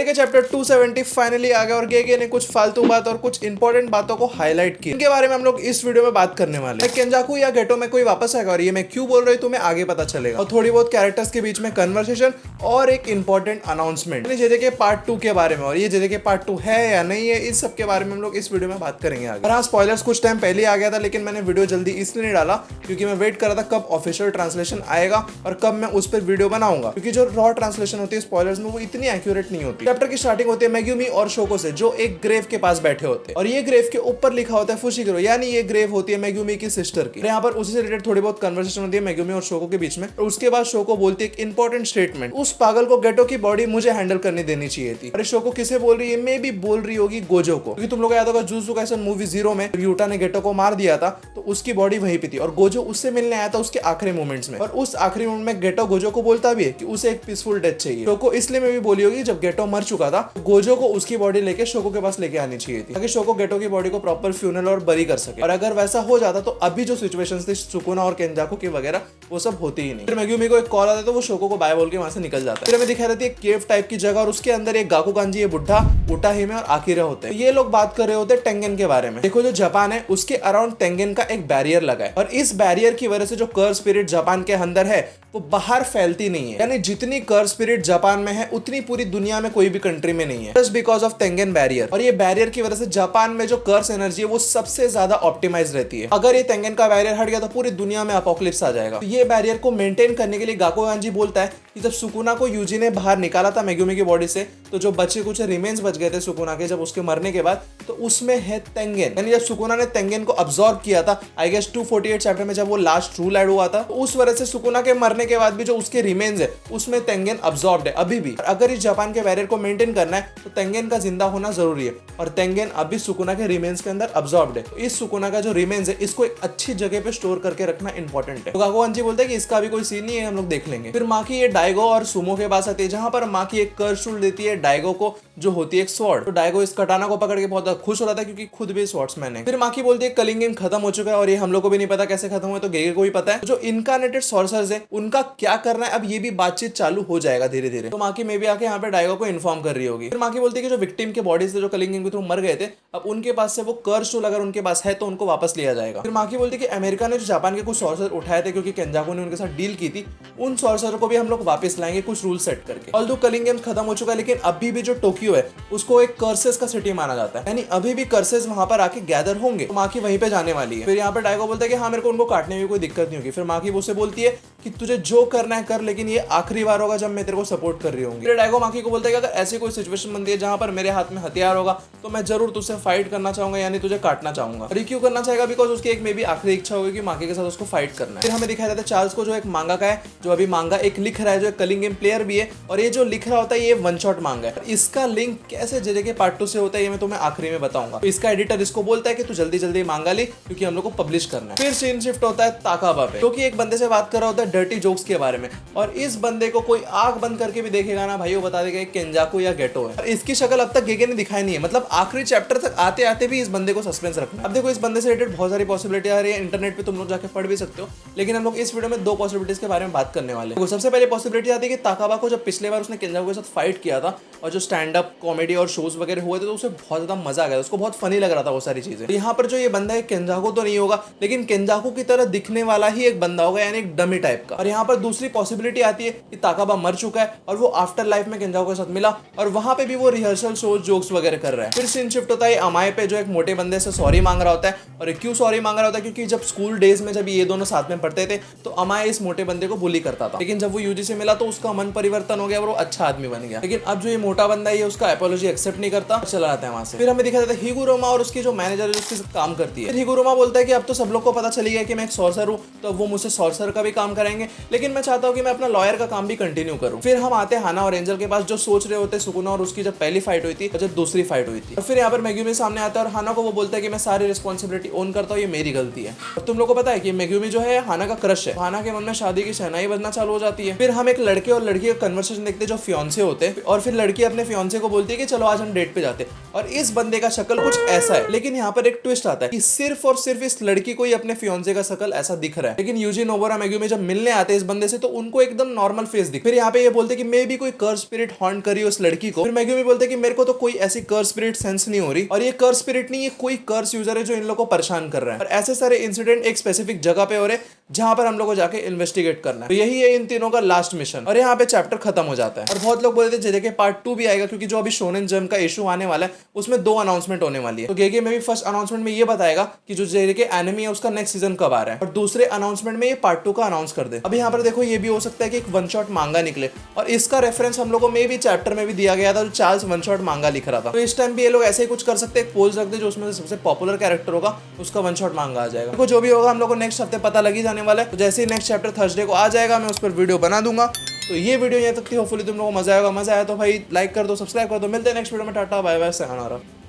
JDK chapter 270 finally आ गया और गेगे ने कुछ फालतू बात और कुछ इंपॉर्टेंट बातों को हाईलाइट किया। इनके बारे में हम लोग इस वीडियो में बात करने वाले हैं। केंजाकू या गेटो में कोई वापस आएगा और ये मैं क्यों बोल रही हूँ तुम्हें आगे पता चलेगा। और थोड़ी बहुत कैरेक्टर्स के बीच में कन्वर्सेशन और एक इंपॉर्टेंट अनाउंसमेंट जेडीके पार्ट 2 के बारे में, और ये जेडीके पार्ट 2 है या नहीं है, इस सब के बारे में हम लोग इस वीडियो में बात करेंगे आगे। हाँ, स्पॉयलर्स कुछ टाइम पहले आ गया था, लेकिन मैंने वीडियो जल्दी इसलिए नहीं डाला क्योंकि मैं वेट कर रहा था कब ऑफिशियल ट्रांसलेशन आएगा और कब मैं उस पर वीडियो बनाऊंगा, क्योंकि जो रॉ ट्रांसलेशन होती है स्पॉयलर्स में वो इतनी एक्यूरेट नहीं होती। चैप्टर की स्टार्टिंग होती है मेगुमी और शोको से, जो एक ग्रेव के पास बैठे होते हैं और ये ग्रेव के ऊपर लिखा होता है फुशिगिरो, यानी ये ग्रेव होती है मेगुमी की सिस्टर की। यहाँ पर उसी से रिलेटेड थोड़ी बहुत कन्वर्सेशन होती है मेगुमी और शोको के बीच में। और उसके बाद शोको बोलती है एक इंपॉर्टेंट स्टेटमेंट, उस पागल को गेटो की बॉडी मुझे हैंडल करने देनी चाहिए थी। अरे शोको किसे बोल रही है? मे भी बोल रही होगी गोजो को, क्योंकि तुम लोग याद होगा जुजुत्सु काइसेन मूवी 0 में यूटा ने गेटो को मार दिया था तो उसकी बॉडी वहीं पे थी और गोजो उससे मिलने आया था उसके आखिरी मोमेंट्स में। और उस आखिरी मोमेंट में गेटो गोजो को बोलता भी है कि उसे एक पीसफुल डेथ चाहिए। शोको इसलिए में भी बोली होगी जब गेटो मर चुका था गोजो को उसकी बॉडी लेके शोको के पास लेके आनी चाहिए थी, ताकि शोको गेटो की बॉडी को प्रॉपर फ्यूनरल और बरी कर सके। और अगर वैसा हो जाता तो अभी जो सिचुएशंस थी सुकुना और केंजाकू की वगैरह वो सब होती ही नहीं। फिर मेगुमी को एक कॉल आता है तो वो शोको को बाय बोल के वहां से निकल जाता है। फिर हमें दिखाई देती है केव टाइप की जगह और उसके अंदर एक गाकुगांजी, ये बुढ़ा, उटाहिमे और आकिरा होते हैं। ये लोग बात कर रहे होते हैं टेंगेन के बारे में। देखो जो जापान है उसके अराउंड टेंगेन का एक बैरियर लगा है और इस बैरियर की वजह से जो कर्व स्पिरिट जापान के अंदर है वो बाहर फैलती नहीं है, यानी जितनी कर्व स्पिरिट जापान में है उतनी पूरी दुनिया में कोई भी कंट्री में नहीं है, जस्ट बिकॉज ऑफ टेंगेन बैरियर। और ये बैरियर की वजह से जापान में जो कर्व एनर्जी है वो सबसे ज्यादा ऑप्टिमाइज रहती है। अगर ये टेंगेन का बैरियर हट गया तो पूरी दुनिया में अपोकलिप्स आ जाएगा। तो ये बैरियर को मेंटेन करने के लिए गाकुगांजी बोलता है कि जब सुकुना को यूजी ने बाहर निकाला था मेगुमी की बॉडी से, तो जो बचे कुछ रिमेन्स बच गए थे सुकुना के जब उसके मरने के बाद, तो उसमें है टेंगेन। यानी जब सुकुना ने टेंगेन को अब्सॉर्ब किया था आई गेस 248 चैप्टर में, जब वो लास्ट रूल ऐड हुआ था, तो उस वजह से सुकुना के मरने के बाद भी जो उसके रिमेन्स है उसमें टेंगेन अब्सॉर्ब्ड है अभी भी। अगर इस जापान के बैरियर को मेंटेन करना है तो टेंगेन का जिंदा होना जरूरी है और टेंगेन अभी सुकुना के रिमेन्स के अंदर अब्सॉर्ब्ड है। तो इस सुकुना का जो रिमेन्स है इसको एक अच्छी जगह पे स्टोर करके रखना इंपॉर्टेंट है। तो गाकुगांजी बोलते हैं कि इसका भी कोई सीन नहीं है, हम लोग देख लेंगे। फिर माकी ये डाइगो और सुमो के पास आती है, जहां पर माकी एक कर्स टूल देती है डाइगो को जो होती है एक स्वॉर्ड। तो डाइगो इस कटाना को पकड़ के बहुत खुश हो रहा था क्योंकि खुद भी स्वॉर्ड्समैन है। फिर माकी बोलती है कलिंग गेम खत्म हो चुका है और ये हम लोग को भी नहीं पता कैसे खत्म हुआ, तो गेगे को भी पता है। जो इनकार्नेटेड सॉर्सर्स है उनका क्या करना है अब ये भी बातचीत चालू हो जाएगा धीरे धीरे। तो माकी में भी आके यहाँ पे डाइगो को इन्फॉर्म कर रही होगी। फिर माकी बोलती है कि जो विक्टिम के बॉडीज थे जो कलिंग गेम के थ्रू मर गए थे, अब उनके पास से वो कर्स टूल अगर उनके पास है तो उनको वापस लिया जाएगा। फिर माकी बोलती है कि अमेरिका ने जो जापान के कुछ सॉर्सर उठाए थे क्योंकि केंजाकू ने उनके साथ डील की थी, उन सॉर्सर को भी हम लोग वापस लाएंगे कुछ रूल सेट करके। ऑल्दो कलिंग गेम खत्म हो चुका है लेकिन अभी भी जो टोक्यो है उसको एक कर्सेस का सिटी माना जाता है, यानी अभी भी कर्सेस वहां पर आके गैदर होंगे। तो माकी वहीं पे जाने वाली है। फिर यहाँ पर डाइगो बोलता है कि हाँ मेरे को उनको काटने में कोई दिक्कत नहीं होगी। फिर माकी उससे बोलती है कि तुझे जो करना है कर, लेकिन ये आखिरी बार होगा जब मैं तेरे को सपोर्ट कर रही होंगी। फिर डाइगो माकी को बोलता है कि अगर ऐसी कोई सिचुएशन बनती है जहां पर मेरे हाथ में हथियार होगा तो मैं जरूर तुझसे फाइट करना चाहूंगा, यानी तुझे काटना चाहूंगा। और ये क्यों करना चाहेगा? बिकॉज उसकी एक मे भी आखिरी इच्छा होगी कि माकी के साथ उसको फाइट करना है। फिर हमें दिखाया जाता है चार्ल्स को, जो एक मांगा का है, जो अभी मांगा एक लिख रहा है, जो एक कलिंग गेम प्लेयर भी है। और ये जो लिख रहा होता है ये वन शॉट मांगा है। इसका लिंक कैसे जेडीके पार्ट 2 से होता है ये मैं तुम्हें आखिरी में बताऊंगा। तो इसका एडिटर इसको बोलता है कि तू जल्दी जल्दी मांगा ली क्योंकि हम लोग को पब्लिश करना है। फिर सीन शिफ्ट होता है ताकाबा पे, क्योंकि एक बंदे से बात कर रहा होता है डर्टी जोक्स के बारे में, और इस बंदे को कोई आंख बंद करके भी देखेगा ना भाई वो बता देगा केंजाकू या गेटो है। और इसकी शक्ल अब तक गेगे ने दिखाई नहीं है, मतलब आखिरी चैप्टर तक आते आते भी इस बंदे को सस्पेंस रखना। अब देखो इस बंदे से रिलेटेड बहुत सारी पॉसिबिलिटी आ रही है, इंटरनेट पे तुम लोग जाके पढ़ भी सकते हो, लेकिन हम लोग इस वीडियो में 2 पॉसिबिलिटीज के बारे में बात करने वाले हैं। सबसे पहले पॉसिबिलिटी आती है कि ताकाबा को जब पिछले बार उसने केंजाकू के साथ फाइट किया था और जो स्टैंड अप कॉमेडी और शोज वगैरह हुए थे तो उसे बहुत ज्यादा मजा आ गया, उसको बहुत फनी लग रहा था वो सारी चीजें। यहाँ पर जो ये बंदा है केंजाकू तो नहीं होगा, लेकिन केंजाकू की तरह दिखने वाला ही एक बंदा होगा, यानी एक डमी टाइप का। और यहाँ पर दूसरी पॉसिबिलिटी आती है कि ताकाबा मर चुका है और वो आफ्टर लाइफ में केंजाकू के साथ मिला और वहां पे भी वो रिहर्सल शोज जोक्स वगैरह कर रहा है। फिर सीन शिफ्ट होता है अमाए पे, जो एक मोटे बंदे से सॉरी मांग रहा होता है। और क्यों सॉरी मांग रहा होता है? क्योंकि जब स्कूल डेज में जब ये दोनों साथ में पढ़ते थे तो अमाए इस मोटे बंदे को बुली करता था, लेकिन जब वो यूजी से मिला तो उसका मन परिवर्तन हो गया और वो अच्छा आदमी बन गया। लेकिन अब जो ये मोटा बंदा है ये उसका अपॉलॉजी एक्सेप्ट नहीं करता, चला जाता है वहां से। फिर हमें दिखा जाता है हिगुरोमा और उसकी जो मैनेजर है उसके साथ काम करती है। फिर हिगुरोमा बोलता है कि अब तो सब लोग को पता चली गया कि मैं एक सॉर्सर हूँ, तो वो मुझसे सॉर्सर का भी काम कराएंगे, लेकिन मैं चाहता हूँ कि मैं अपना लॉयर का काम भी कंटिन्यू करूँ। फिर हम आते हैं हाना और एंजल के पास, जो सोच रहे होते सुकुना और उसकी जब पहली फाइट हुई थी और जब दूसरी फाइट हुई थी। और फिर यहाँ पर मेगुमी सामने आता है और हाना को वो बोलता है कि मैं सारी रिस्पॉन्सिबिलिटी ओन करता हूँ, ये मेरी गलती है। और तुम लोग को पता है कि मेगुमी जो है हाना का क्रश है, हाना के मन में शादी की शहनाई बजना चालू हो जाती है। फिर हम एक लड़के और लड़की का कन्वर्सेशन देखते हैं जो फियांसे होते हैं, और फिर लड़की अपने फियांसे को बोलती है कि चलो आज हम डेट पे जाते हैं, और इस बंदे का शक्ल कुछ ऐसा है। लेकिन यहाँ पर एक ट्विस्ट आता है कि सिर्फ और सिर्फ इस लड़की को ही अपने फियांसे का शक्ल ऐसा दिख रहा है, लेकिन यूजी नोबुरा मेगुमी जब मिलने आते हैं इस बंदे से तो उनको एकदम नॉर्मल फेस दिख। फिर यहाँ पे ये बोलते कि मे भी कोई कर्स स्पिरिट हॉन्ट करी उस लड़की को। फिर मेगुमी बोलते कि मेरे को तो कोई ऐसी कर्स स्पिरिट सेंस नहीं हो रही, और ये कर्स स्पिरिट नहीं, ये कोई कर्स यूजर है जो इन लोगों को परेशान कर रहा है। और ऐसे सारे इंसिडेंट एक स्पेसिफिक जगह पे हो रहे जहां पर हम लोग को जाके इन्वेस्टिगेट करना है। तो यही है इन तीनों का लास्ट मिशन, और यहाँ पे चैप्टर खत्म हो जाता है। और बहुत लोग बोलते थे देखिए पार्ट 2 भी आएगा, क्योंकि जो अभी शोनेन जंप का इशू आने वाला है उसमें 2 अनाउंसमेंट होने वाली है। तो गेगे में भी फर्स्ट अनाउंसमेंट में ये बताएगा कि जो जेके एनिमी है उसका नेक्स्ट सीजन कब आ रहा है, और दूसरे अनाउंसमेंट में ये पार्ट 2 का अनाउंस कर दे। अभी यहाँ पर देखो ये भी हो सकता है कि एक वन शॉट मांगा निकले, और इसका रेफरेंस हम लोगों में भी चैप्टर में भी दिया गया था, जो चार्ल्स वन शॉट मांगा लिख रहा था। तो इस टाइम भी ये लोग ऐसे ही कुछ कर सकते हैं, एक पोल्स रख दे जो उसमें से सबसे पॉपुलर कैरेक्टर होगा उसका वन शॉट मांगा आ जाएगा। देखो जो भी होगा हम लोग को नेक्स्ट हफ्ते पता लगी जाने वाला है। तो जैसे ही नेक्स्ट चैप्टर थर्सडे को आ जाएगा मैं उस पर वीडियो बना दूंगा। तो ये वीडियो यहाँ तक थी, होपफुली तुम लोगों को मजा आएगा। मजा आया तो भाई लाइक कर दो, सब्सक्राइब कर दो। मिलते हैं नेक्स्ट वीडियो में। Tata bye bye, sayonara।